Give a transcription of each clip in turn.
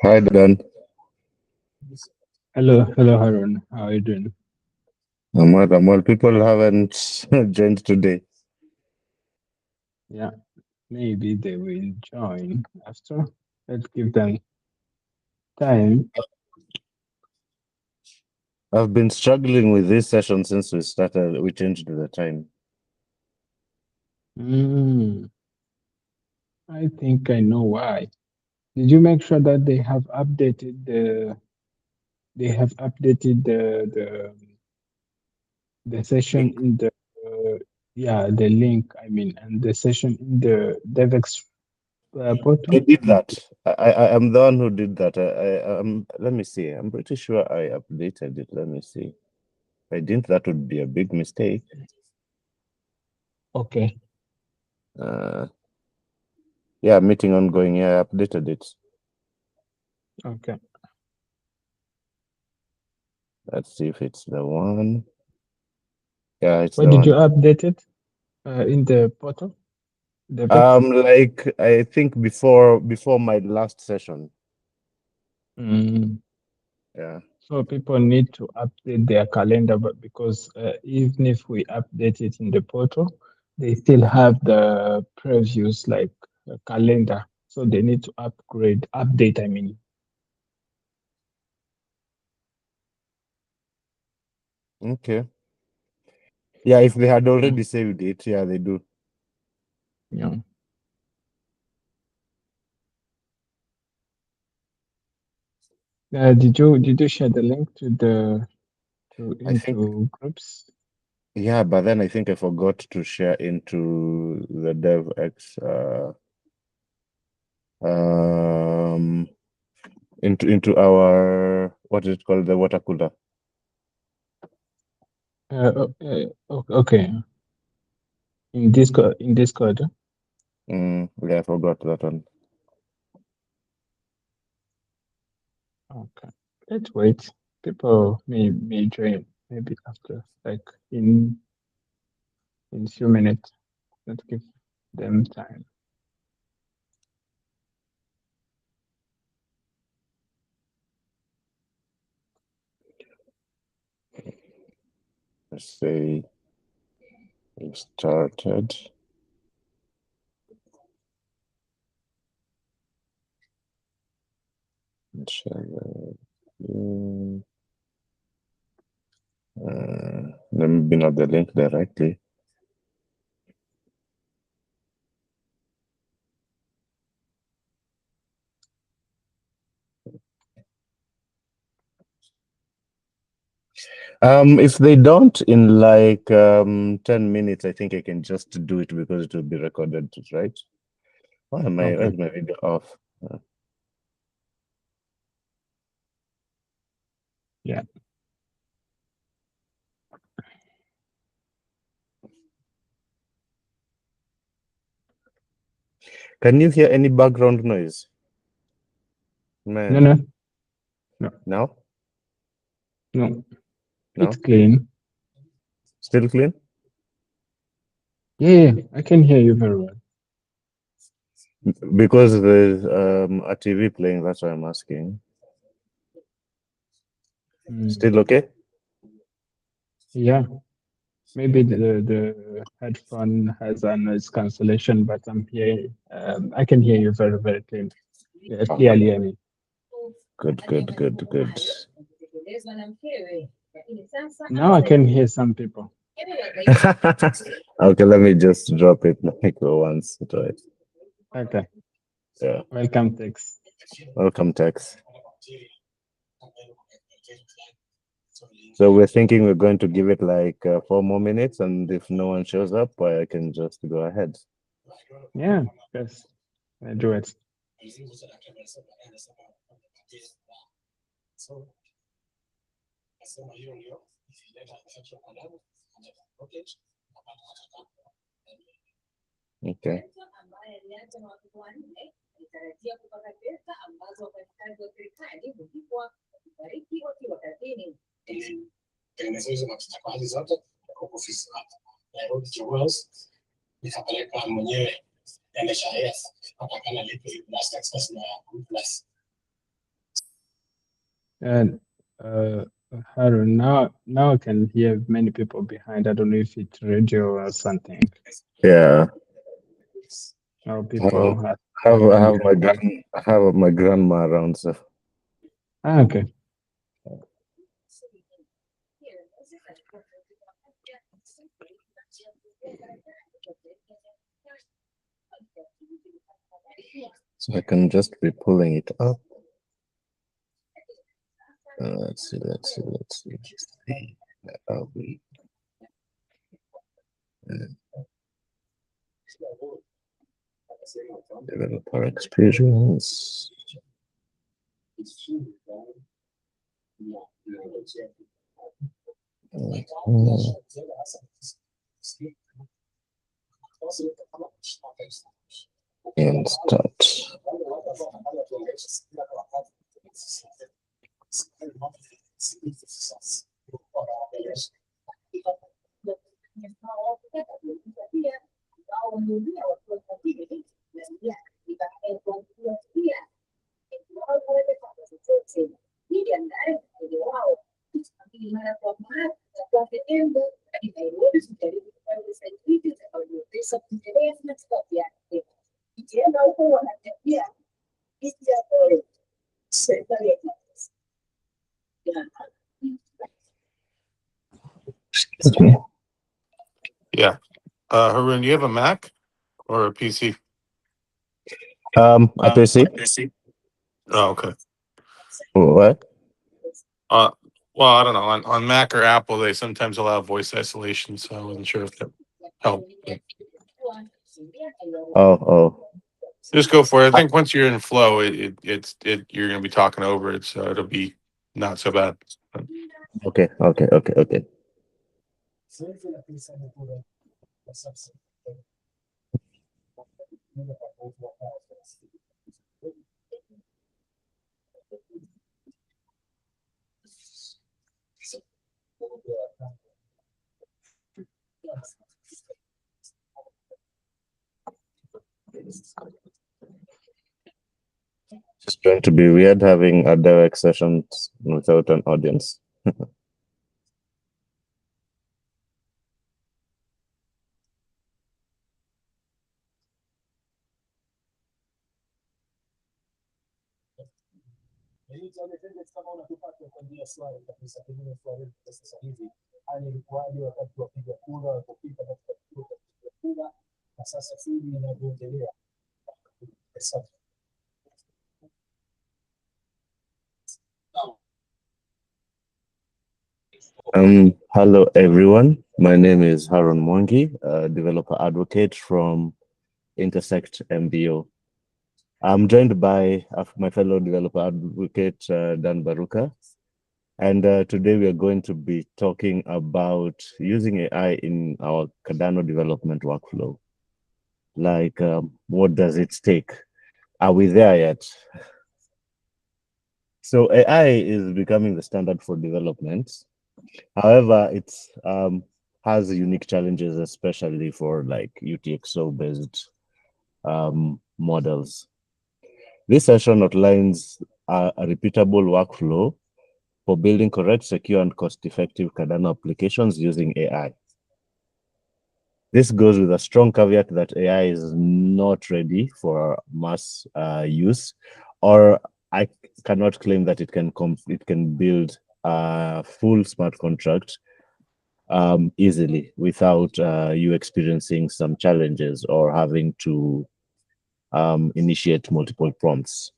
Hi, Dan. Hello, Harun. How are you doing? I'm well. People haven't joined today. Yeah, maybe they will join after. Let's give them time. I've been struggling with this session since we started. We changed the time. Mm, I think I know why. Did you make sure that they have updated the session Link. in the yeah, the link, I mean, and the session in the DevX I portal? did that. I am the one who did that. Let me see. I'm pretty sure I updated it. Let me see. If I didn't, that would be a big mistake. Okay, Uh, yeah, meeting ongoing. Yeah, I updated it. okay. Let's see if it's the one. Yeah, it's Where the did you one. update it? In the portal? DevX? Like I think before my last session. Mm. Yeah. So people need to update their calendar, but because even if we update it in the portal, they still have the previous like calendar. So they need to update, I mean. Okay. Yeah, if they had Yeah. already saved it, yeah, they do. Yeah. Did you share the link to the to I think, into groups? yeah, but then I think I forgot to share into the DevX, um, into our what is it called, the water cooler. Okay. In Discord. Yeah, I forgot that one. Okay. Let's wait. People may join maybe after like in few minutes. Let's give them time. Let's say we started. Share the- Let me bin out the link directly. If they don't in like 10 minutes, I think I can just do it because it will be recorded, right? Why Okay. is my video off? Yeah. Can you hear any background noise? No, Man, no, no, now? no. It's No? clean. Still clean? Yeah, I can hear you very well. Because there's a TV playing, that's why I'm asking. Mm. Still okay? Yeah. Maybe the headphone has a noise cancellation, but I'm here. I can hear you very, very clean. Yeah, Oh, clearly. I mean. good. Now I can hear some people. Okay, let me just drop it like once. Right. Okay. Yeah. Welcome, Tex. Welcome, Tex. So we're thinking we're going to give it like 4 more minutes, and if no one shows up, I can just go ahead. Yeah. Yes. I do it. Okay. And Harun, now I can hear many people behind. I don't know if it's radio or something. Yeah. Or I have, people are I talking have my behind. I have my grandma around, so Ah, okay. I can just be pulling it up. Let's see. I'll be, developer experience. And start. Excuse me. Yeah. Harun, do you have a Mac or a PC? A PC. Oh, okay. What? Uh, well, I don't know. On Mac or Apple, they sometimes allow voice isolation, so I wasn't sure if that helped. But Oh. just go for it. I think once you're in flow, you're going to be talking over it, so it'll be not so bad. Okay. Just trying to be weird having a direct session without an audience. Hello everyone. My name is Harun Mwangi, a developer advocate from Intersect MBO. I'm joined by my fellow developer advocate, Dan Baruka. And today we are going to be talking about using AI in our Cardano development workflow. Like, what does it take? Are we there yet? So AI is becoming the standard for development. However, it has unique challenges, especially for like UTXO-based models. This session outlines a repeatable workflow for building correct, secure, and cost-effective Cardano applications using AI. This goes with a strong caveat that AI is not ready for mass use, or I cannot claim that it can build a full smart contract easily without you experiencing some challenges or having to initiate multiple prompts.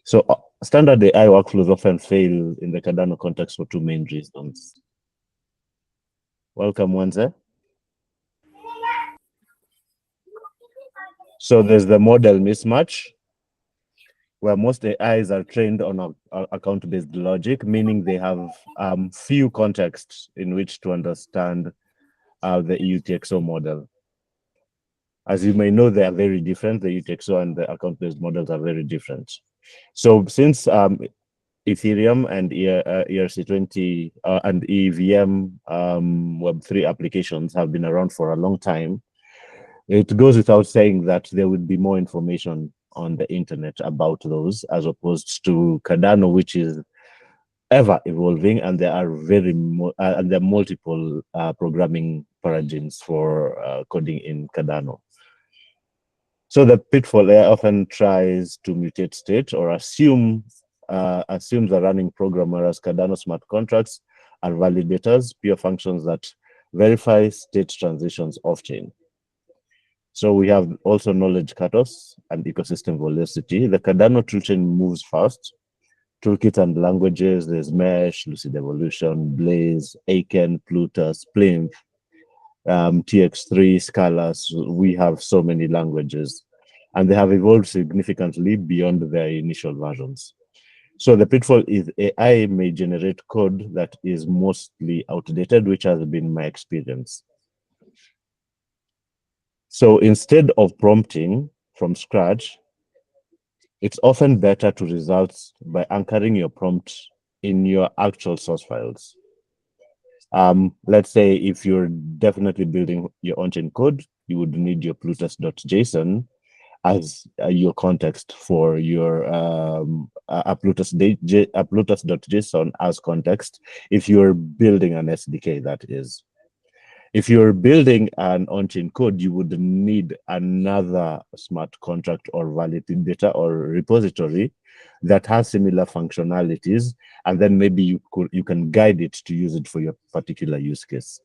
So standard AI workflows often fail in the Cardano context for two main reasons. Welcome, Wanze. So there's the model mismatch, where most AIs are trained on account-based logic, meaning they have few contexts in which to understand the UTXO model. As you may know, they are very different. The UTXO and the account-based models are very different. So since Ethereum and ERC20 and EVM Web3 applications have been around for a long time, it goes without saying that there would be more information on the internet about those, as opposed to Cardano, which is ever evolving, and there are and there are multiple programming paradigms for coding in Cardano. So the pitfall there often tries to mutate state or assumes a running program, whereas Cardano smart contracts are validators, pure functions that verify state transitions off-chain. So we have also knowledge cutoffs and ecosystem velocity. The Cardano toolchain moves fast. Toolkit and languages, there's Mesh, Lucid Evolution, Blaze, Aiken, Plutus, Plinth, TX3, Scala. So we have so many languages, and they have evolved significantly beyond their initial versions. So the pitfall is AI may generate code that is mostly outdated, which has been my experience. So instead of prompting from scratch, it's often better to result by anchoring your prompt in your actual source files. Let's say if you're definitely building your on-chain code, you would need your Plutus.json as your context for your a Plutus.json as context if you're building an SDK, that is. If you're building an on-chain code, you would need another smart contract or validator or repository that has similar functionalities, and then maybe you can guide it to use it for your particular use case.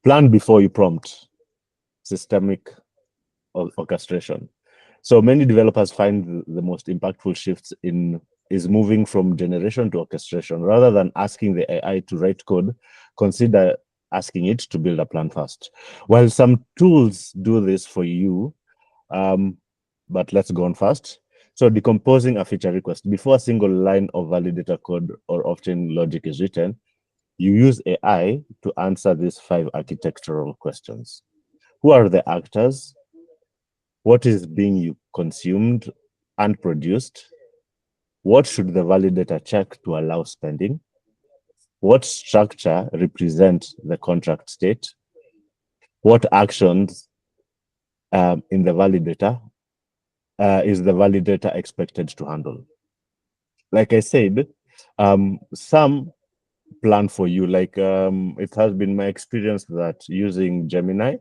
Plan before you prompt. Systemic orchestration. So many developers find the most impactful shifts is moving from generation to orchestration. Rather than asking the AI to write code, consider asking it to build a plan first. While some tools do this for you, but let's go on first. So decomposing a feature request. Before a single line of validator code or off-chain logic is written, you use AI to answer these 5 architectural questions. Who are the actors? What is being consumed and produced? What should the validator check to allow spending? What structure represents the contract state? What actions in the validator is the validator expected to handle? Like I said, some plan for you. Like it has been my experience that using Gemini,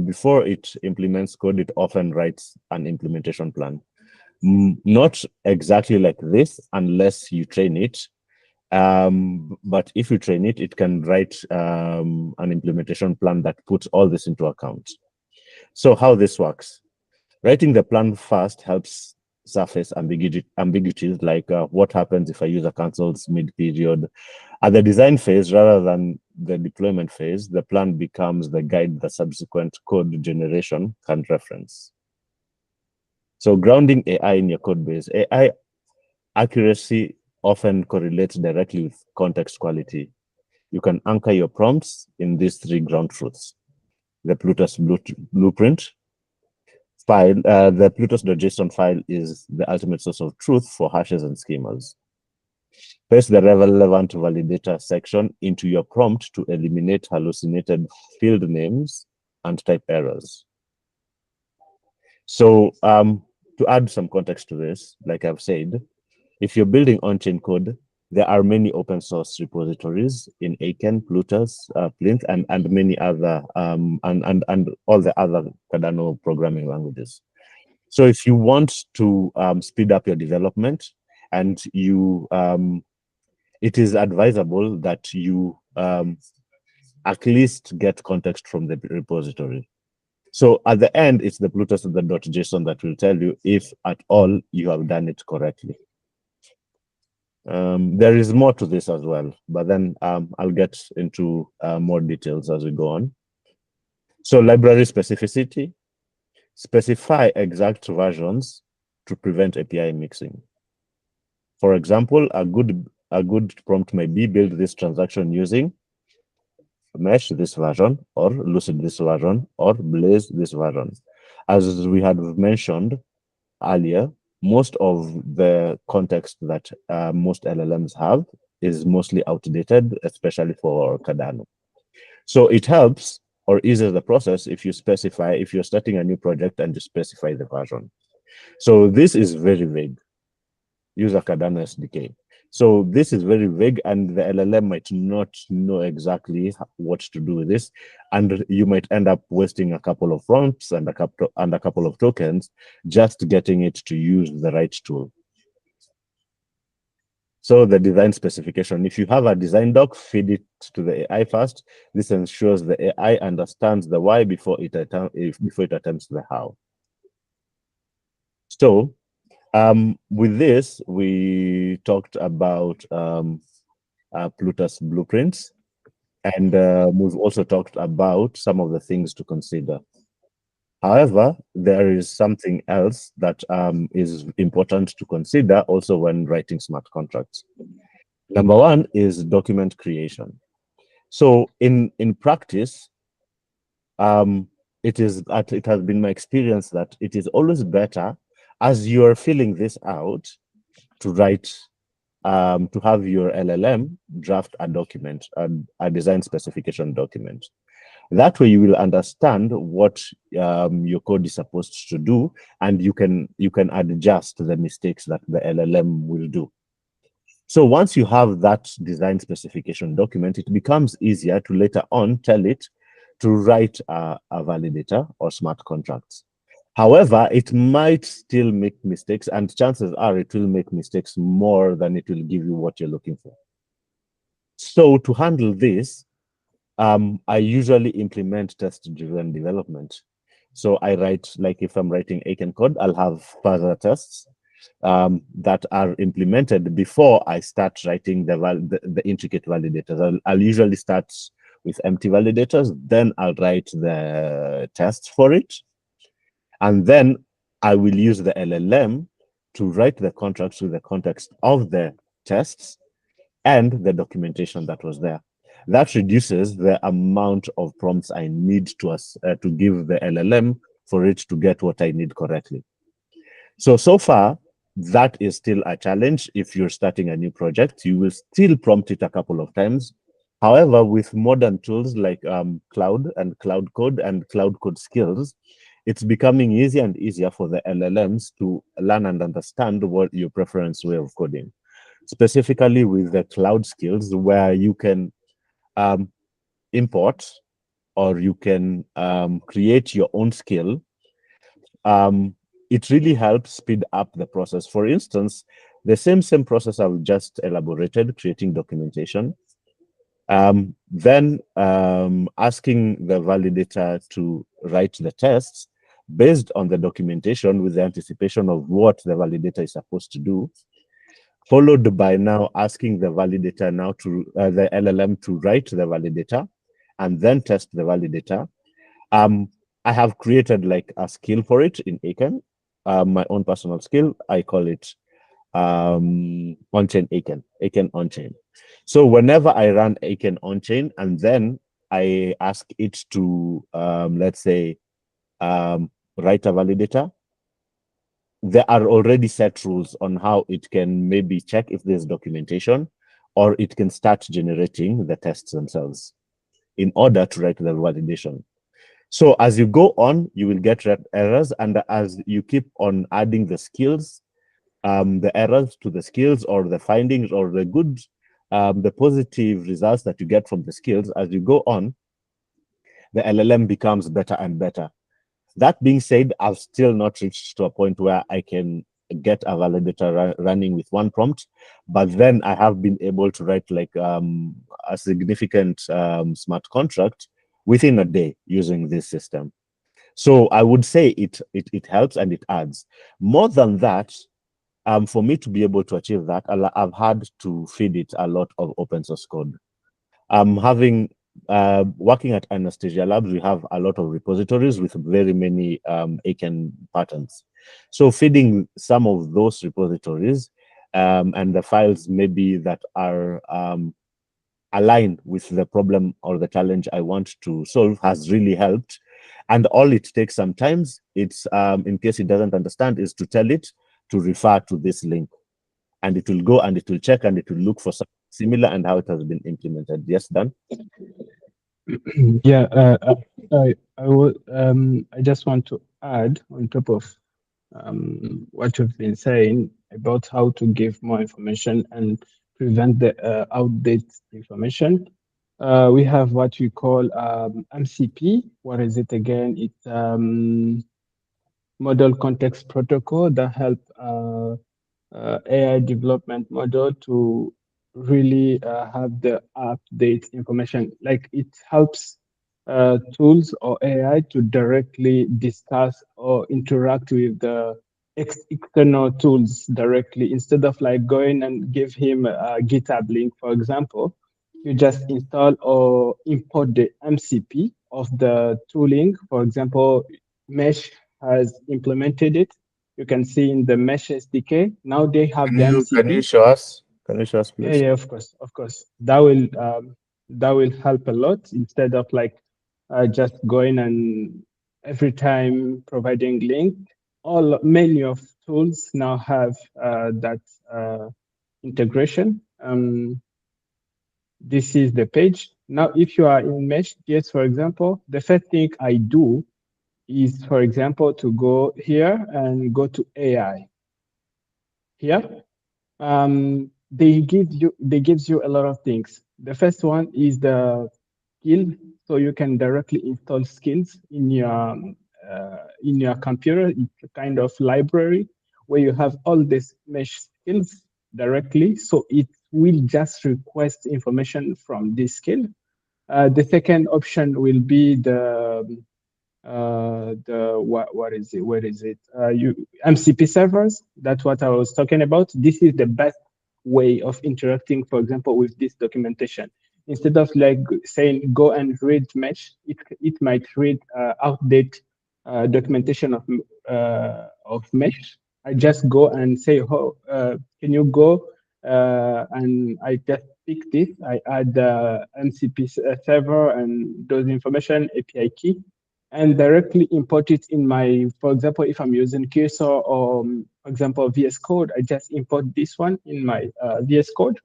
before it implements code, it often writes an implementation plan. Not exactly like this unless you train it. But if you train it, it can write an implementation plan that puts all this into account. So how this works, writing the plan first helps surface ambiguities like what happens if a user cancels mid-period. At the design phase, rather than the deployment phase, the plan becomes the guide the subsequent code generation can reference. So grounding AI in your code base, AI accuracy often correlates directly with context quality. You can anchor your prompts in these 3 ground truths. The Plutus blueprint file, the Plutus.json file is the ultimate source of truth for hashes and schemas. Paste the relevant validator section into your prompt to eliminate hallucinated field names and type errors. So to add some context to this, like I've said, if you're building on-chain code, there are many open source repositories in Aiken, Plutus, Plinth, and many other, and all the other Cardano programming languages. So if you want to speed up your development, and you, it is advisable that you at least get context from the repository. So at the end, it's the Plutus.json that will tell you if at all you have done it correctly. There is more to this as well, but then I'll get into more details as we go on. So library specificity, specify exact versions to prevent API mixing. For example, a good prompt may be build this transaction using Mesh this version, or Lucid this version, or Blaze this version. As we had mentioned earlier, most of the context that most LLMs have is mostly outdated, especially for Cardano. So it helps or eases the process if you're starting a new project and you specify the version. So this is very vague. Use a Cardano SDK. So this is very vague, and the LLM might not know exactly what to do with this, and you might end up wasting a couple of prompts and a couple of tokens just getting it to use the right tool. So the design specification, if you have a design doc, feed it to the AI first. This ensures the AI understands the why before it attempts the how. So with this, we talked about Plutus blueprints, and we've also talked about some of the things to consider. However, there is something else that is important to consider also when writing smart contracts. Number one is document creation. So in practice, it has been my experience that it is always better as you're filling this out to write to have your LLM draft a document, a design specification document. That way, you will understand what your code is supposed to do, and you can adjust the mistakes that the LLM will do. So once you have that design specification document, it becomes easier to later on tell it to write a validator or smart contracts. However, it might still make mistakes, and chances are it will make mistakes more than it will give you what you're looking for. So to handle this, I usually implement test-driven development. So I write, like if I'm writing Aiken code, I'll have further tests that are implemented before I start writing the intricate validators. I'll usually start with empty validators, then I'll write the tests for it. And then I will use the LLM to write the contracts with the context of the tests and the documentation that was there. That reduces the amount of prompts I need to give the LLM for it to get what I need correctly. So far, that is still a challenge. If you're starting a new project, you will still prompt it a couple of times. However, with modern tools like Cloud and Cloud Code and Cloud Code Skills, it's becoming easier and easier for the LLMs to learn and understand what your preference way of coding. Specifically with the Cloud Skills, where you can import or you can create your own skill, it really helps speed up the process. For instance, the same process I've just elaborated, creating documentation, then asking the validator to write the tests based on the documentation with the anticipation of what the validator is supposed to do, followed by now asking the validator now to the LLM to write the validator and then test the validator. I have created like a skill for it in Aiken, my own personal skill. I call it on-chain Aiken on-chain. So whenever I run Aiken on-chain and then I ask it to, let's say, write a validator, there are already set rules on how it can maybe check if there's documentation, or it can start generating the tests themselves in order to write the validation. So as you go on, you will get errors, and as you keep on adding the skills, the errors to the skills or the findings or the good, the positive results that you get from the skills, as you go on, the LLM becomes better and better. That being said, I've still not reached to a point where I can get a validator running with one prompt, but then I have been able to write like a significant smart contract within a day using this system. So I would say it helps and it adds. More than that, for me to be able to achieve that, I've had to feed it a lot of open source code. Working at Anastasia Labs, we have a lot of repositories with very many Aiken patterns. So feeding some of those repositories and the files maybe that are aligned with the problem or the challenge I want to solve has really helped. And all it takes sometimes, it's in case it doesn't understand, is to tell it to refer to this link. And it will go and it will check and it will look for something similar and how it has been implemented. Yes, Dan? Yeah, I just want to add on top of what you've been saying about how to give more information and prevent the outdated information. We have what we call MCP. What is it again? It's Model Context Protocol that help AI development model to really have the update information. Like it helps tools or AI to directly discuss or interact with the external tools directly instead of like going and give him a GitHub link, for example. You just install or import the MCP of the tooling. For example, Mesh has implemented it. You can see in the Mesh SDK. Now they have the Can you MCP. show us? Can you show us, Yeah, please? yeah, of course, of course. That will help a lot instead of like just going and every time providing link. All many of tools now have that integration. This is the page. Now, if you are in Mesh.js, for example, the first thing I do is, for example, to go here and go to AI. Here, they gives you a lot of things. The first one is the skill, so you can directly install skills in your computer. It's a kind of library where you have all these mesh skills directly, so it will just request information from this skill. The second option will be the what is it, where is it, you MCP servers. That's what I was talking about. This is the best way of interacting, for example, with this documentation. Instead of like saying go and read mesh, it might read outdated documentation of mesh. I just go and say, oh, can you go and I just pick this, I add the MCP server and those information API key and directly import it in my, for example, if I'm using Cursor or, for example, VS Code, I just import this one in my VS Code.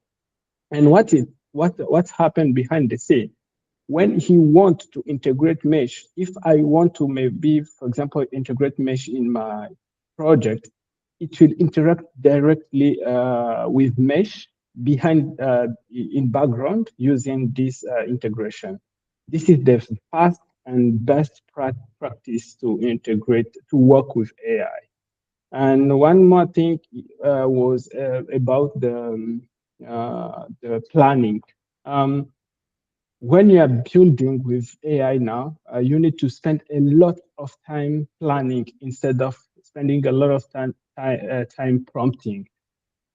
And what's happened behind the scene? When he wants to integrate mesh, if I want to maybe, for example, integrate mesh in my project, it will interact directly with mesh behind in background using this integration. This is the fast and best practice to integrate, to work with AI. And one more thing was about the planning. When you are building with AI now, you need to spend a lot of time planning instead of spending a lot of time prompting.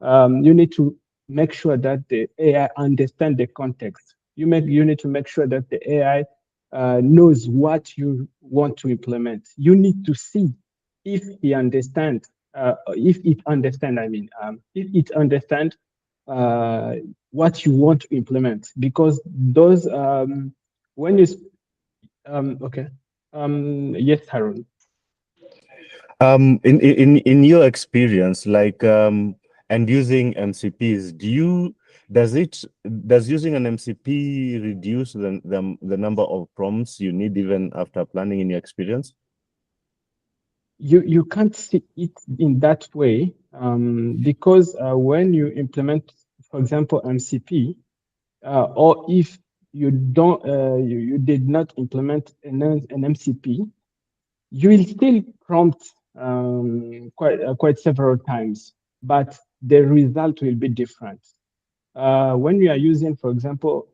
You need to make sure that the AI understand the context. You need to make sure that the AI knows what you want to implement. You need to see if he understand, if it understand. I mean, if it understand what you want to implement, because those when you okay, yes, Haroon. In your experience, like and using MCPs, does using an MCP reduce the number of prompts you need even after planning in your experience? You can't see it in that way because when you implement, for example, MCP, or if you don't you did not implement an MCP, you will still prompt quite several times, but the result will be different. When you are using, for example,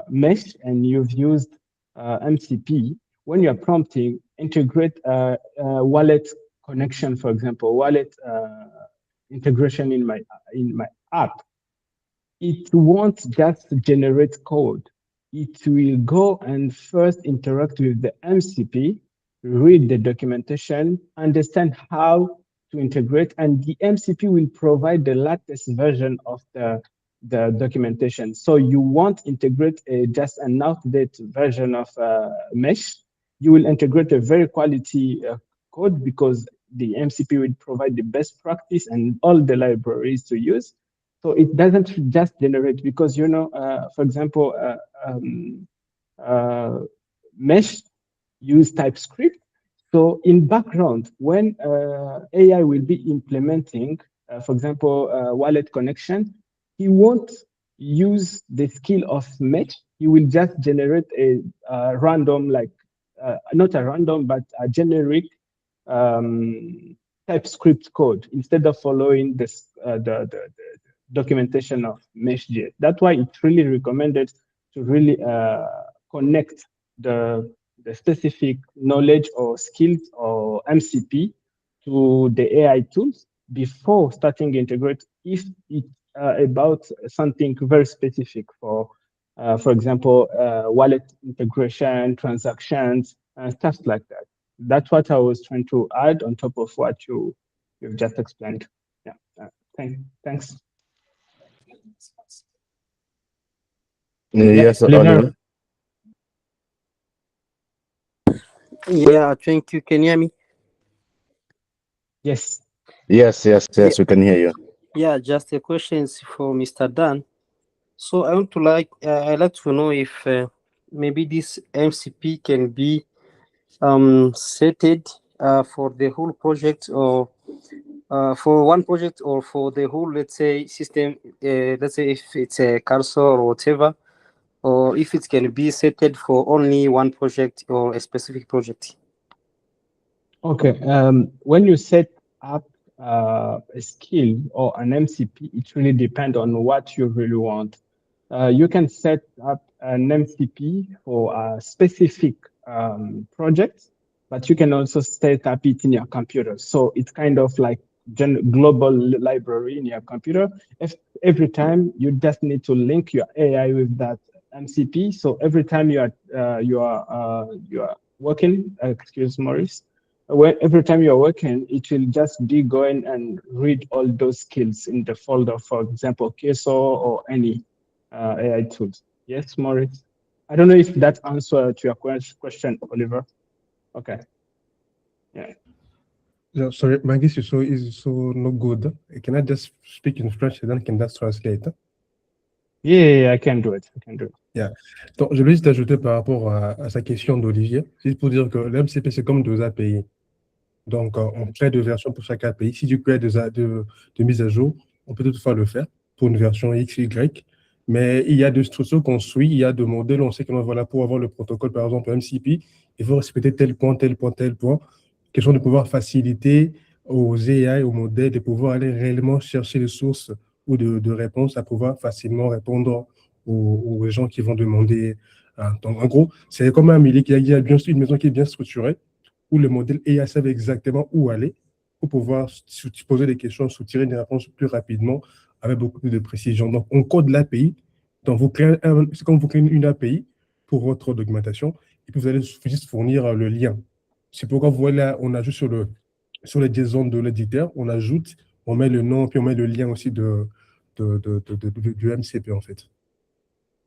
Mesh and you've used MCP, when you are prompting, integrate wallet connection, for example, wallet integration in my app, it won't just generate code. It will go and first interact with the MCP, read the documentation, understand how to integrate, and the MCP will provide the latest version of the documentation. So you won't integrate just an outdated version of Mesh. You will integrate a very quality code because the MCP will provide the best practice and all the libraries to use. So it doesn't just generate because, for example, Mesh use TypeScript. So in background, when AI will be implementing, for example, wallet connection, he won't use the skill of Mesh. He will just generate a random, like not a random, but a generic TypeScript code instead of following this, the documentation of Mesh.js. That's why it's really recommended to really connect the specific knowledge or skills or MCP to the AI tools before starting integrate if it's about something very specific for example, wallet integration, transactions, and stuff like that. That's what I was trying to add on top of what you've just explained. Yeah, thanks. Yes, Oliver. Oliver. Yeah, thank you. Can you hear me? Yes. Yes, we can hear you. Yeah, just a question for Mr. Dan. So I want to I'd like to know if maybe this MCP can be setted for the whole project or for one project or for the whole, let's say, system. Let's say if it's a cursor or whatever, or if it can be setted for only one project or a specific project. Okay. When you set up a skill or an MCP, it really depends on what you really want. You can set up an MCP for a specific project, but you can also set up it in your computer. So it's kind of like global library in your computer. Every time you just need to link your AI with that MCP. So every time you are working, excuse Maurice, every time you're working, it will just be going and read all those skills in the folder, for example, Queso or any AI tools. Yes, Maurice? I don't know if that answered to your question, Oliver. Okay. Yeah, sorry, my English is so not good. Can I just speak in French and then can that translate? Yeah, I can do it. Yeah. Donc, je voulais juste ajouter par rapport à sa question d'Olivier, juste pour dire que l'MCP, c'est comme deux API. Donc, on crée deux versions pour chaque API. Si tu crées de mise à jour, on peut toutefois le faire pour une version X, Y. Mais il y a des structures qu'on suit, il y a des modèles, on sait que voilà, pour avoir le protocole, par exemple, MCP, il faut respecter tel point. Question de pouvoir faciliter aux AI, aux modèles, de pouvoir aller réellement chercher les sources ou de réponses, à pouvoir facilement répondre aux gens qui vont demander. Donc, en gros, c'est comme un milieu qui a bien une maison qui est bien structurée, où le modèle AI savent exactement où aller pour pouvoir poser des questions, soutirer des réponses plus rapidement avec beaucoup plus de précision. Donc, on code l'API. Donc, c'est comme vous créez une API pour votre documentation et puis vous allez juste fournir le lien. C'est pourquoi vous voyez là, on ajoute sur les JSON de l'éditeur, on ajoute, on met le nom, puis on met le lien aussi du MCP en fait.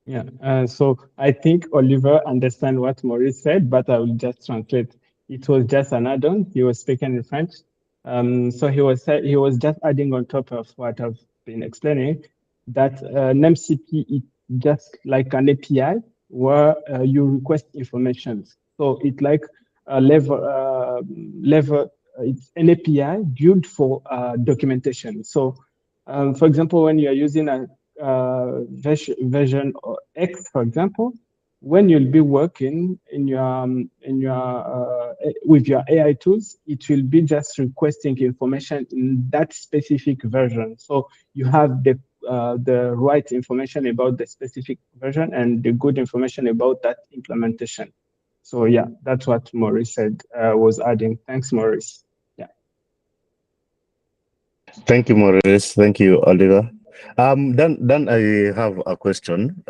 Yeah, so I think Oliver understands what Maurice said, but I will just translate. It was just an add-on. He was speaking in French. So he was just adding on top of what I've been explaining that an MCP is just like an API where you request information. So it's like a level. It's an API built for documentation. So, for example, when you are using a version X, for example, when you'll be working in your with your AI tools, it will be just requesting information in that specific version. So you have the right information about the specific version and the good information about that implementation. So yeah, that's what Maurice said, was adding. Thanks, Maurice. Yeah. Thank you, Maurice. Thank you, Oliver. Then I have a question.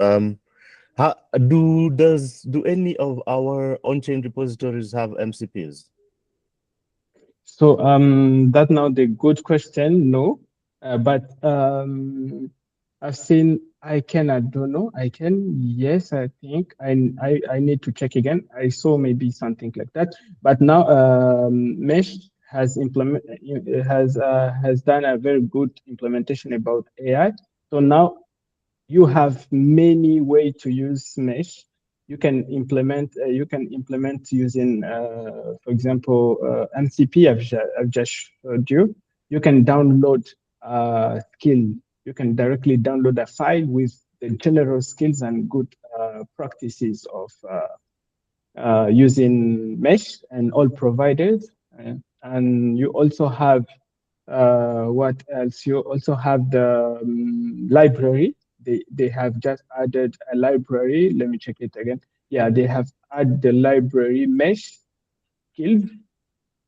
Do any of our on-chain repositories have MCPs? So that's now the good question. No, but I've seen I don't know. Yes, I think I need to check again. I saw maybe something like that, but now Mesh has done a very good implementation about AI. So now you have many ways to use Mesh. you can implement using, for example, MCP. I've just showed you. You can download skill. You can directly download a file with the general skills and good practices of using mesh and all provided. And you also have what else? You also have the library. They have just added a library. Let me check it again. Yeah, they have added the library mesh skills.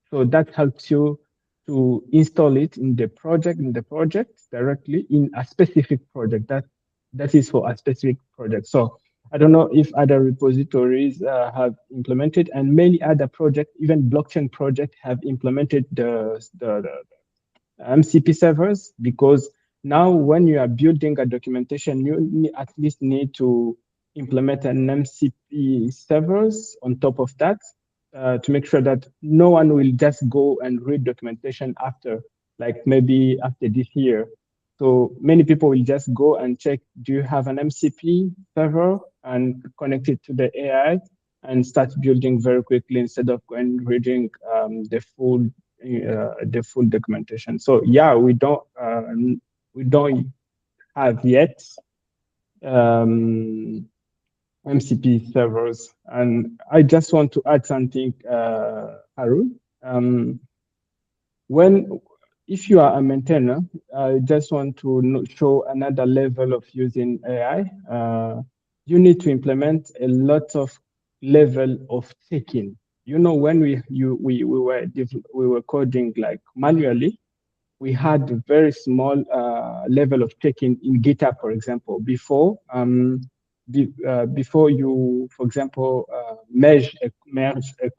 So that helps you to install it in the project directly in a specific project. That is for a specific project. So I don't know if other repositories have implemented, and many other projects, even blockchain projects, have implemented the MCP servers, because now when you are building a documentation, you at least need to implement an MCP servers on top of that to make sure that no one will just go and read documentation after, like maybe after this year. So many people will just go and check, do you have an MCP server, and connect it to the AI and start building very quickly instead of going reading the full documentation. So yeah, we don't have yet MCP servers. And I just want to add something, Harun. If you are a maintainer, I just want to show another level of using AI. You need to implement a lot of level of checking. You know, when we were coding like manually, we had a very small level of checking in GitHub, for example. Before you, for example, merge a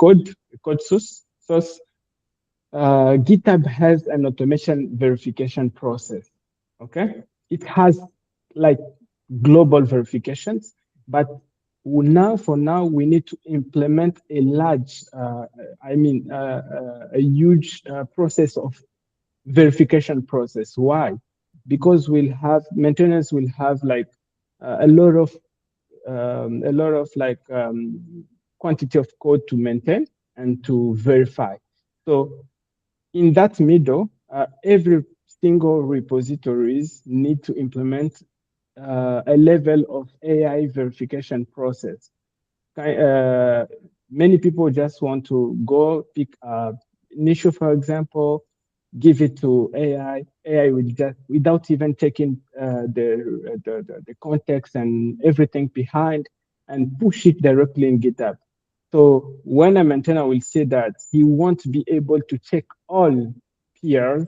code source, GitHub has an automation verification process. Okay, it has like global verifications, but for now, we need to implement a large, a huge process of verification process. Why? Because maintenance will have like a lot of quantity of code to maintain and to verify. So in that middle, every single repositories need to implement a level of AI verification process. Many people just want to go pick an issue, for example, give it to AI. AI will just, without even taking the context and everything behind, and push it directly in GitHub. So when a maintainer will say that, he won't be able to check all peers,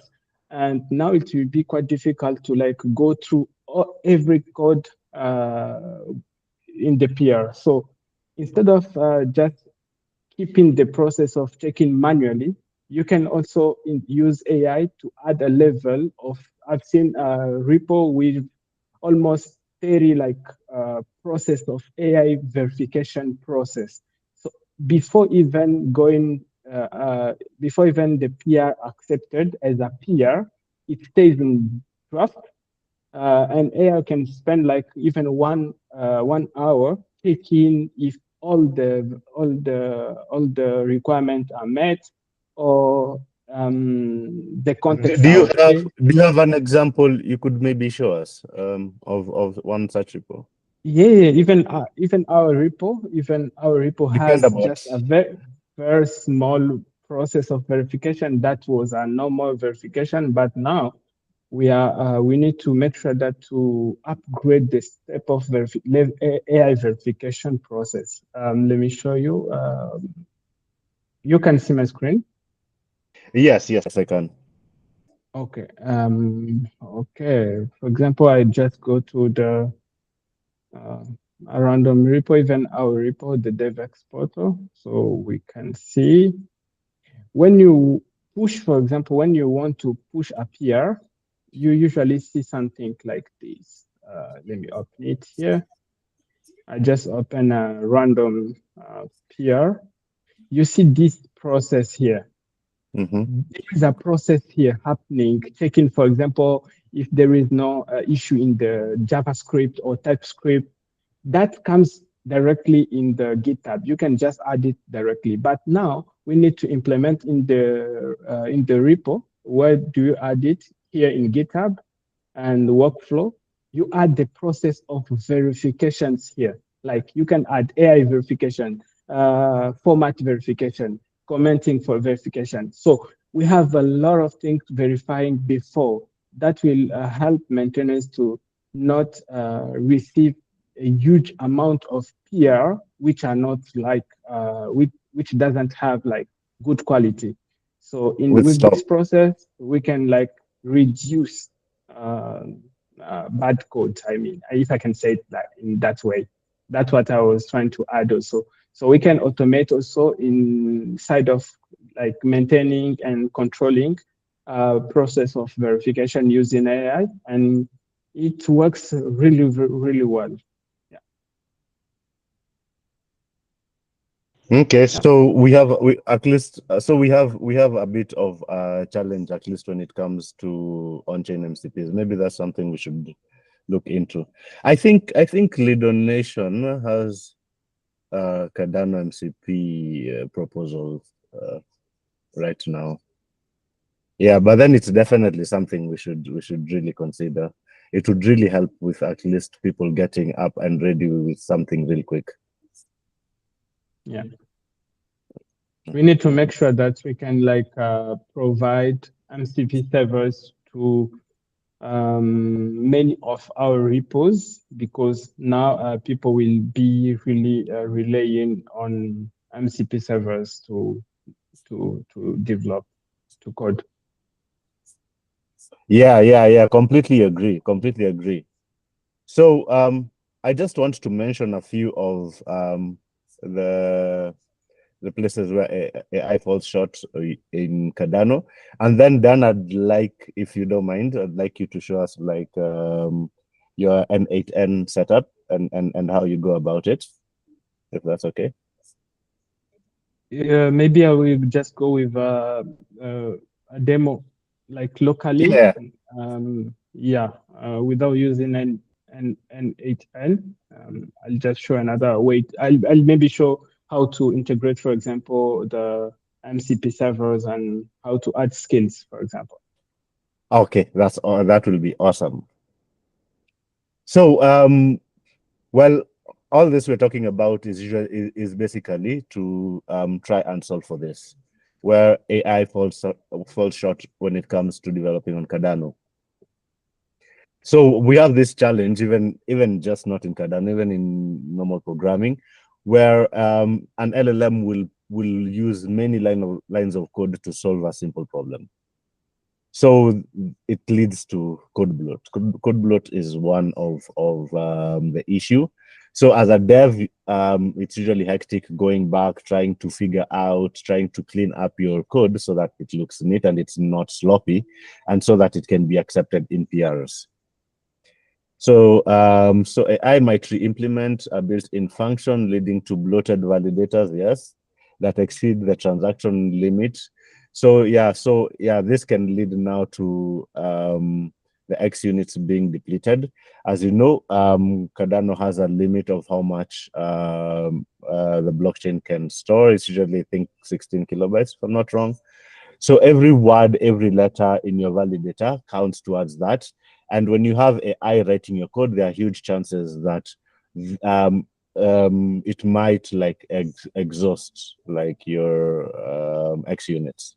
and now it will be quite difficult to like go through every code in the PR. So instead of just keeping the process of checking manually, you can also use AI to add a level of, I've seen a repo with almost 30 process of AI verification process. So before even the PR accepted as a PR, it stays in draft. And AI can spend like even 1 hour checking if all the requirements are met, or the context. Do you have an example you could maybe show us of one such repo? Yeah, even our repo has just a very, very small process of verification. That was a normal verification, but now we need to make sure that to upgrade the step of AI verification process. Let me show you. You can see my screen? Yes, I can. Okay. Okay. For example, I just go to the a random repo, even our repo, the DevX portal, so we can see when you push, for example, when you want to push a PR, you usually see something like this. Let me open it here. I just open a random PR. You see this process here. Mm-hmm. There is a process here happening, checking, for example, if there is no issue in the JavaScript or TypeScript. that comes directly in the GitHub. You can just add it directly. But now we need to implement in the repo. Where do you add it? Here in GitHub and workflow. You add the process of verifications here. Like you can add AI verification, format verification, commenting for verification. So we have a lot of things verifying before that will help maintainers to not receive a huge amount of PR, which are not like, which doesn't have like good quality. So with this process, we can like reduce bad code. I mean, if I can say it like in that way, that's what I was trying to add also. So we can automate also inside of like maintaining and controlling process of verification using AI, and it works really, really well. Yeah. Okay, so we have at least we have a bit of a challenge, at least when it comes to on-chain MCPs. Maybe that's something we should look into. I think Lido Nation has Cardano MCP proposals right now. Yeah, but then it's definitely something we should really consider. It would really help with at least people getting up and ready with something real quick. Yeah. We need to make sure that we can like provide MCP servers to many of our repos, because now people will be really relying on MCP servers to develop, to code. Yeah. Completely agree. So I just want to mention a few of the places where AI falls short in Cardano, and then Dan, I'd like, if you don't mind, I'd like you to show us like your N8N setup and how you go about it, if that's okay. Yeah, maybe I will just go with a demo, like locally. Yeah. Without using an N8N. I'll just show another way. I'll maybe show how to integrate, for example, the MCP servers and how to add skills, for example. Okay, that will be awesome. So well, all this we're talking about is basically to try and solve for this, where AI falls short when it comes to developing on Cardano. So we have this challenge, even just not in Cardano, even in normal programming, where an LLM will use many lines of code to solve a simple problem. So it leads to code bloat. Code bloat is one of the issue. So as a dev, it's usually hectic going back, trying to clean up your code so that it looks neat and it's not sloppy, and so that it can be accepted in PRs. So AI might re-implement a built-in function leading to bloated validators, yes, that exceed the transaction limit. So this can lead now to the X units being depleted. As you know, Cardano has a limit of how much the blockchain can store. It's usually, I think, 16 kilobytes, if I'm not wrong. So every word, every letter in your validator counts towards that. And when you have AI writing your code, there are huge chances that it might like exhaust like your X units.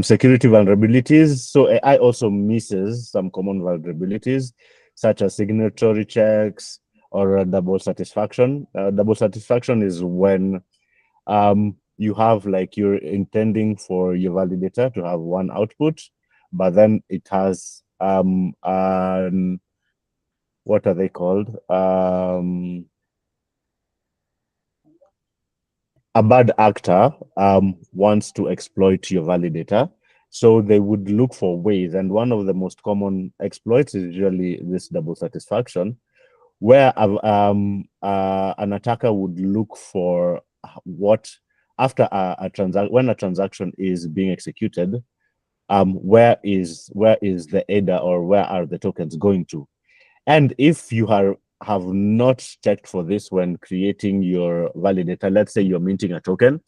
Security vulnerabilities. So AI also misses some common vulnerabilities, such as signatory checks or double satisfaction. Double satisfaction is when you have like you're intending for your validator to have one output, but then it has what are they called? A bad actor wants to exploit your validator. So they would look for ways, and one of the most common exploits is usually this double satisfaction, where an attacker would look for what after when a transaction is being executed, where is the header, or where are the tokens going to? And if you have not checked for this when creating your validator, let's say you're minting a token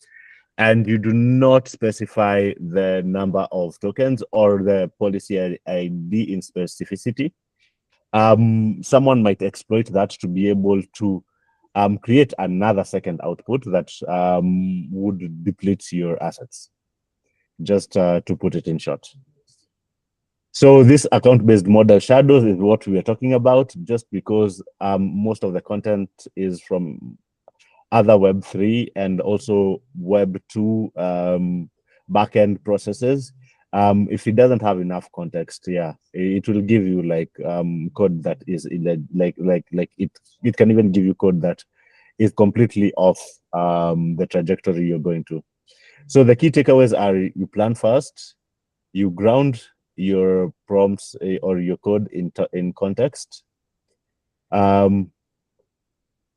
and you do not specify the number of tokens or the policy ID in specificity, someone might exploit that to be able to create another second output that would deplete your assets, just to put it in short. So this account-based model shadows is what we are talking about, just because most of the content is from other Web3 and also Web2 backend processes. If it doesn't have enough context, yeah, it will give you like code that is like it can even give you code that is completely off the trajectory you're going to. So the key takeaways are: you plan first, you ground your prompts or your code in context.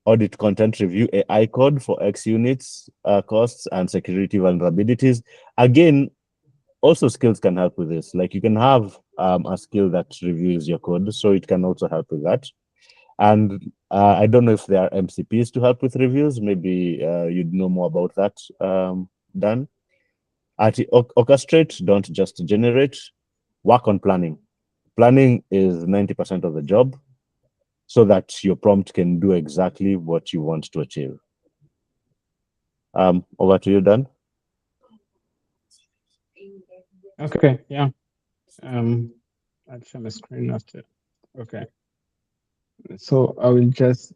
Audit content, review AI code for X units, costs, and security vulnerabilities. Again, also skills can help with this. Like you can have a skill that reviews your code, so it can also help with that. And I don't know if there are MCPs to help with reviews. Maybe you'd know more about that, Dan. Orchestrate, don't just generate. Work on planning. Planning is 90% of the job, so that your prompt can do exactly what you want to achieve. Over to you, Dan. Okay, yeah. I'll share my screen after. Okay. So I will just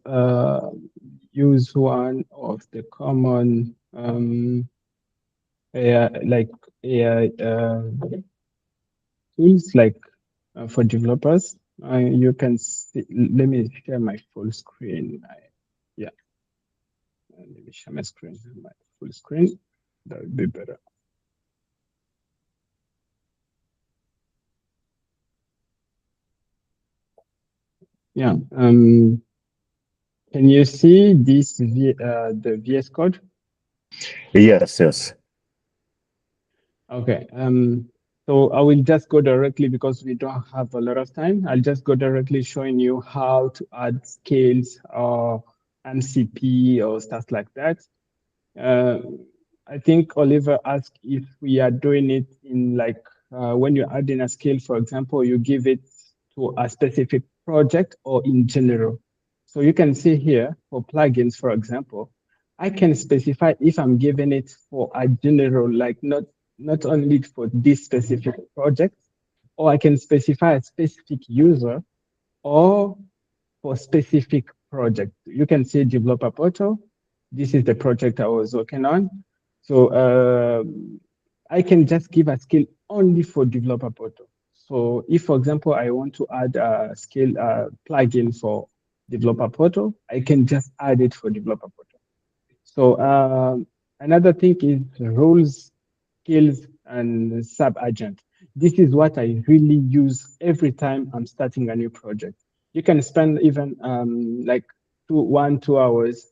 use one of the common AI tools like for developers. You can see, let me share my full screen. Yeah. Let me share my screen, my full screen. That would be better. Yeah. Can you see this the VS Code? Yes, yes. Okay. So I will just go directly because we don't have a lot of time. I'll just go directly showing you how to add scales or MCP or stuff like that. I think Oliver asked if we are doing it in like when you're adding a scale, for example, you give it to a specific project or in general. So you can see here for plugins, for example, I can specify if I'm giving it for a general, like not only for this specific project, or I can specify a specific user or for specific project. You can see developer portal. This is the project I was working on. So I can just give a skill only for developer portal. So if, for example, I want to add a skill plugin for developer portal, I can just add it for developer portal. So another thing is roles, skills, and sub-agent. This is what I really use every time I'm starting a new project. You can spend even like 2 hours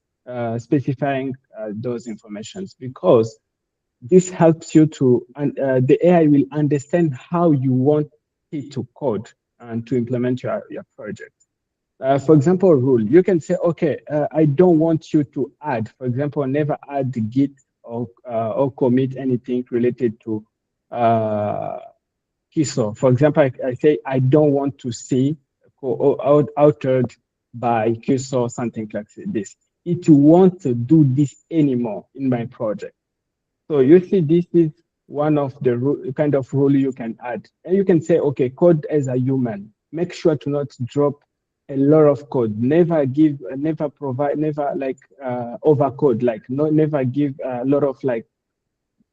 specifying those informations, because this helps you to, and the AI will understand how you want it to code and to implement your project. For example, rule, you can say, okay, I don't want you to add, for example, never add the Git or commit anything related to QSO. For example, I say, I don't want to see altered by QSO or something like this. It won't do this anymore in my project. So you see, this is one of the kind of rule you can add. And you can say, okay, code as a human. Make sure to not drop a lot of code. Never give, never provide, never like overcode. Like never give a lot of like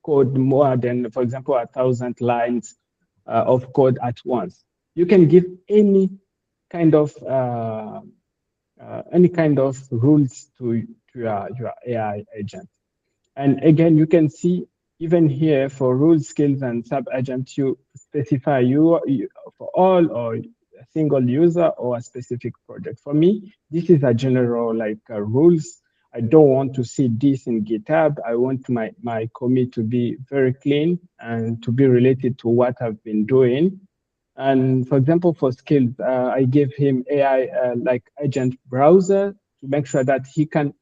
code more than, for example, 1,000 lines of code at once. You can give any kind of rules to your AI agent. And again, you can see even here for rule, skills, and sub-agent, you specify you for all or a single user or a specific project. For me, this is a general like rules. I don't want to see this in GitHub. I want my commit to be very clean and to be related to what I've been doing. And for example, for skills, I gave him AI like agent browser to make sure that he can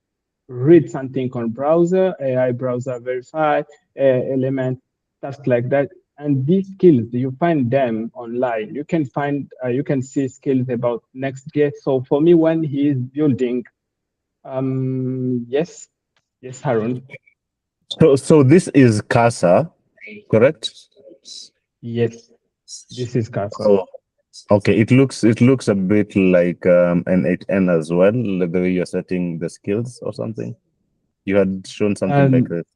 read something on browser, AI browser verify, element, stuff like that. And these skills, you find them online. You can find, you can see skills about Next.js. So for me, when he is building, yes, Harun, So this is CASA, correct? yes, this is Casa. Oh, okay. It looks a bit like an 8N as well, like the way you're setting the skills or something. You had shown something like And this.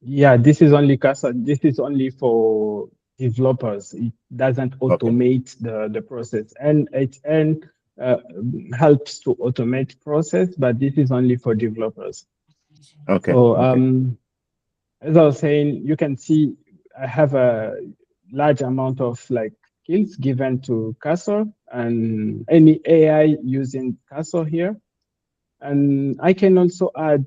yeah, this is only Casa. This is only for developers. It doesn't Okay. automate the process. And it helps to automate process, but this is only for developers. Okay. So Okay. as I was saying, you can see I have a large amount of like skills given to Castle and any AI using Castle here. And I can also add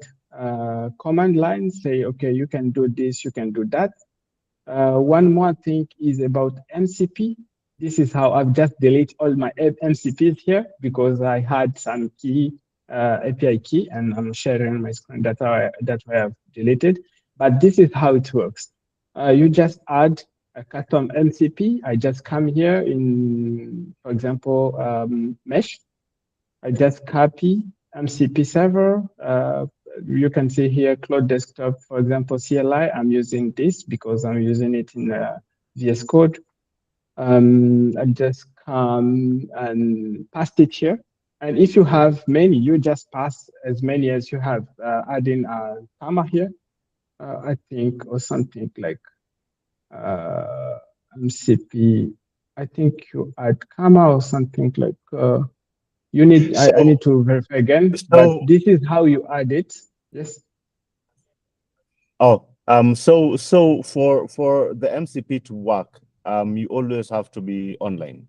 command line, say, okay, you can do this, you can do that. One more thing is about MCP. This is how I've just deleted all my MCPs here because I had some key, API key, and I'm sharing my screen. That's why I've deleted. But this is how it works. You just add a custom MCP. I just come here in, for example, mesh. I just copy MCP server. You can see here Cloud Desktop, for example, CLI. I'm using this because I'm using it in VS Code. I just come and paste it here. And if you have many, you just pass as many as you have, adding a comma here, I think, or something like MCP. I think you add comma or something like you need, I need to verify again, but So this is how you add it. Yes. so for the MCP to work, you always have to be online.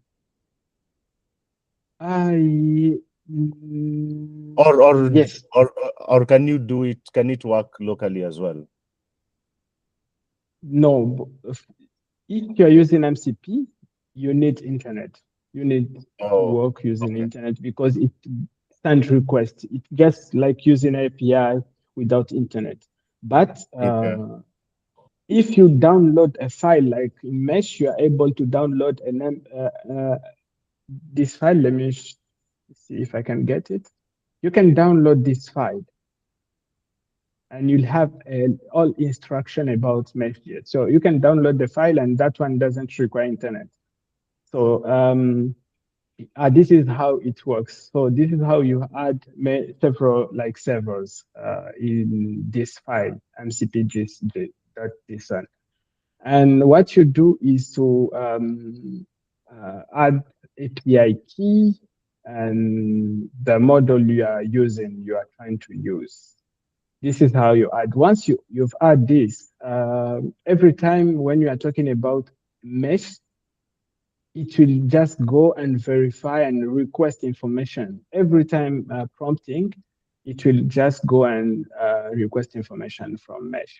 I, Or yes. or can you do it? Can it work locally as well? No. If you're using MCP, you need internet. You need to Oh, work using okay. internet because it sends requests. It just like using API without internet. But Okay. if you download a file like in Mesh, you are able to download this file. Let me see if I can get it. You can download this file and you'll have all instruction about Mesh.js. So you can download the file and that one doesn't require internet. So this is how it works. So this is how you add several like servers in this file, mcp.json. And what you do is to add API key and the model you are using, you are trying to use. This is how you add. Once you've add this, every time when you are talking about mesh, it will just go and verify and request information. Every time prompting, it will just go and request information from mesh.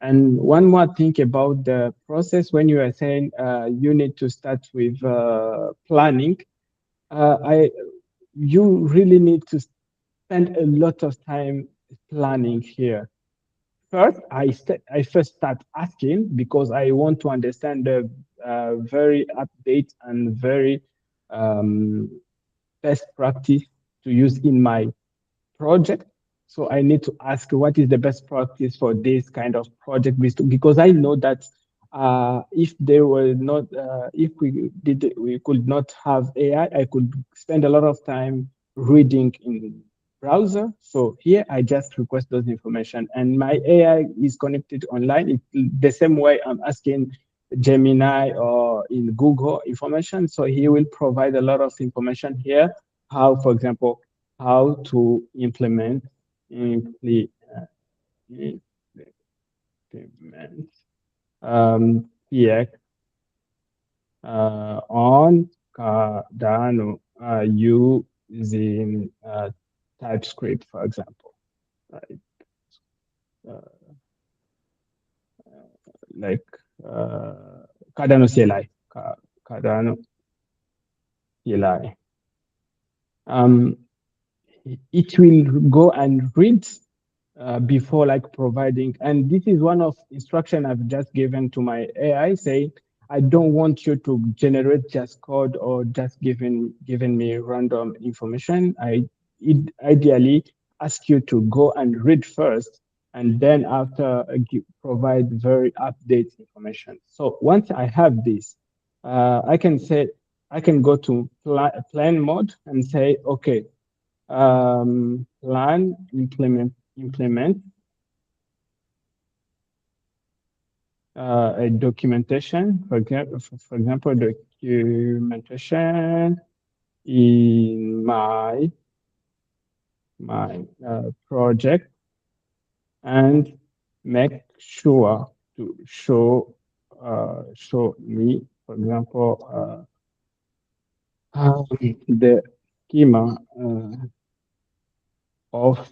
And one more thing about the process, when you are saying you need to start with planning, you really need to spend a lot of time planning here. First, I first start asking because I want to understand the very update and very um, best practice to use in my project. So I need to ask what is the best practice for this kind of project because I know that if there were not, if we could not have AI, I could spend a lot of time reading in browser. So here I just request those information and my AI is connected online. The same way I'm asking Gemini or in Google information. So he will provide a lot of information here. How, for example, how to implement PX on Cardano using TypeScript, for example, right? Like Cardano CLI. Cardano CLI. It will go and read before like providing, and this is one of instruction I've just given to my AI, saying I don't want you to generate just code or just giving me random information. I ideally ask you to go and read first, and then after provide very update information. So once I have this, I can go to plan mode and say, okay, plan implement a documentation, for example, documentation in my project, and make sure to show me, for example, the schema of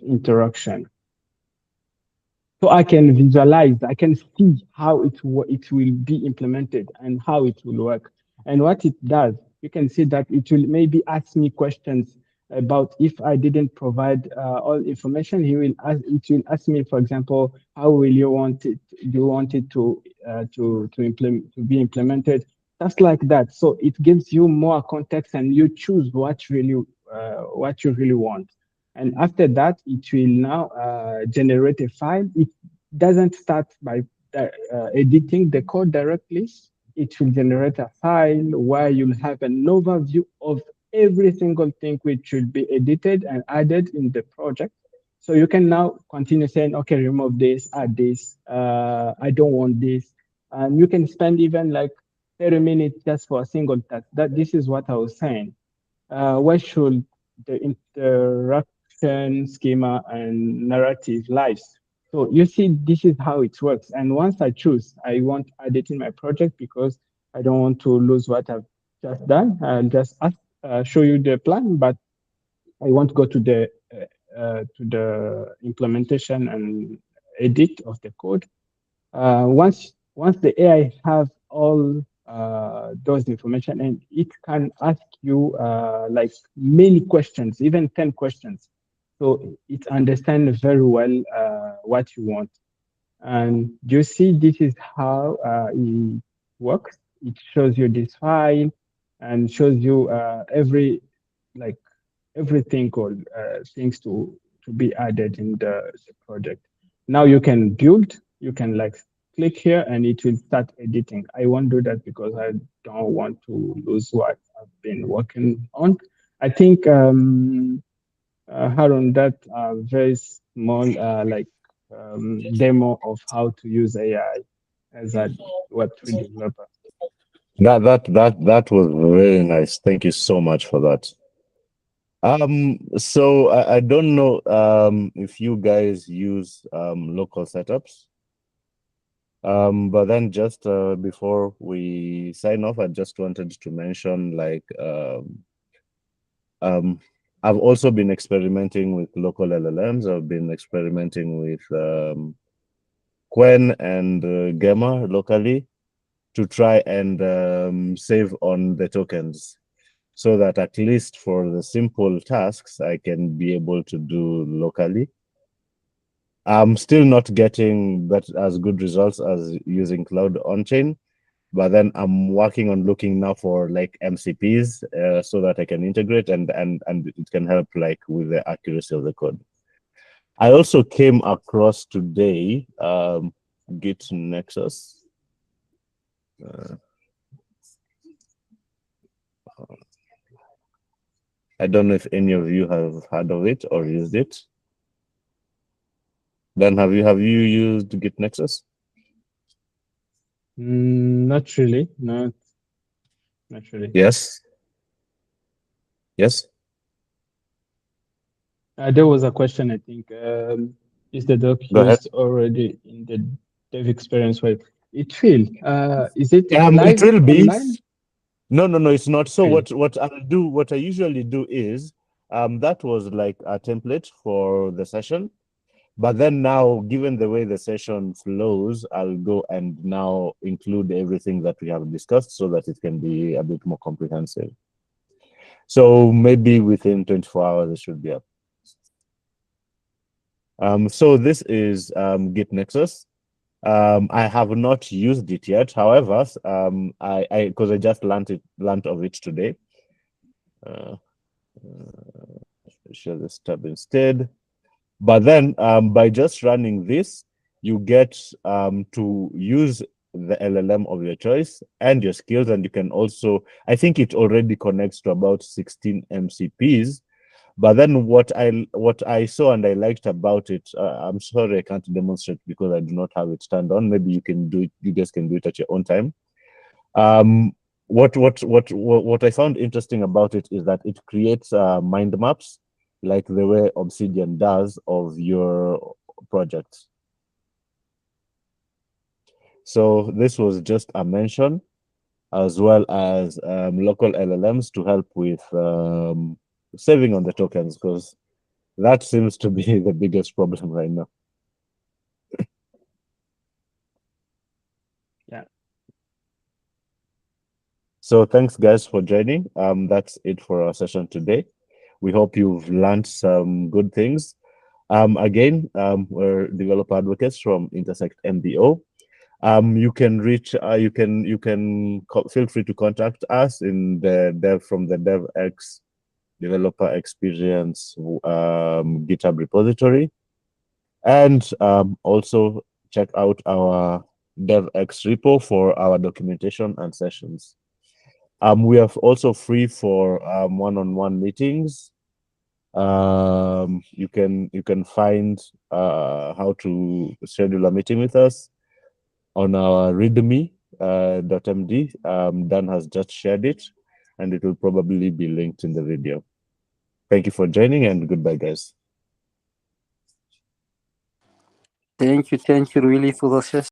interaction. So I can visualize, I can see how it will be implemented and how it will work. And what it does, you can see that it will maybe ask me questions about if I didn't provide all information. It will ask me, for example, how will you want it? Do you want it to be implemented? Just like that. So it gives you more context, and you choose what you really want. And after that, it will now generate a file. It doesn't start by editing the code directly. It will generate a file where you'll have an overview of every single thing which should be edited and added in the project. So you can now continue saying, okay, remove this, add this, I don't want this. And you can spend even like 30 minutes just for a single task. This is what I was saying. Why should the interaction schema and narrative lives? So you see, this is how it works. And once I choose, I want to add it in my project because I don't want to lose what I've just done. I'll just show you the plan, but I want to go to the implementation and edit of the code. Once the AI have all those information, and it can ask you like many questions, even 10 questions. So it understands very well what you want. And you see, this is how it works. It shows you this file and shows you everything called things to be added in the project. Now you can build, you can like click here and it will start editing. I won't do that because I don't want to lose what I've been working on. I think Harun, that very small demo of how to use AI as a Web3 developer. That was very nice. Thank you so much for that. So I don't know if you guys use local setups. But then just before we sign off, I just wanted to mention like I've also been experimenting with local LLMs. I've been experimenting with Qwen and Gemma locally to try and save on the tokens, so that at least for the simple tasks I can be able to do locally. I'm still not getting that as good results as using Cloud on-chain, but then I'm working on looking now for like MCPs so that I can integrate and it can help like with the accuracy of the code. I also came across today Git Nexus. I don't know if any of you have heard of it or used it. Dan, have you used Git Nexus? Not really. Not really. Yes. Yes. There was a question, I think. Is the doc used already in the dev experience? Well, it will. Is it live it will be online? No, it's not. So Really? what I usually do is that was like a template for the session. But then now, given the way the session flows, I'll go and now include everything that we have discussed so that it can be a bit more comprehensive. So maybe within 24 hours, it should be up. So this is Git Nexus. I have not used it yet. However, because I just learned of it today. Share this tab instead. But then by just running this, you get to use the LLM of your choice and your skills. And you can also, I think it already connects to about 16 MCPs. But then what I saw and I liked about it, I'm sorry I can't demonstrate because I do not have it turned on. Maybe you can do it. You guys can do it at your own time. What I found interesting about it is that it creates mind maps, like the way Obsidian does, of your project. So this was just a mention, as well as local LLMs to help with saving on the tokens, because that seems to be the biggest problem right now. Yeah. So thanks guys for joining. That's it for our session today. We hope you've learned some good things. Again, we're developer advocates from Intersect MBO. You can reach, you can feel free to contact us in the DevX Developer Experience GitHub repository, and also check out our DevX repo for our documentation and sessions. We are also free for one-on-one meetings. You can find how to schedule a meeting with us on our readme.md. Dan has just shared it, and it will probably be linked in the video. Thank you for joining, and goodbye, guys. Thank you really for the session.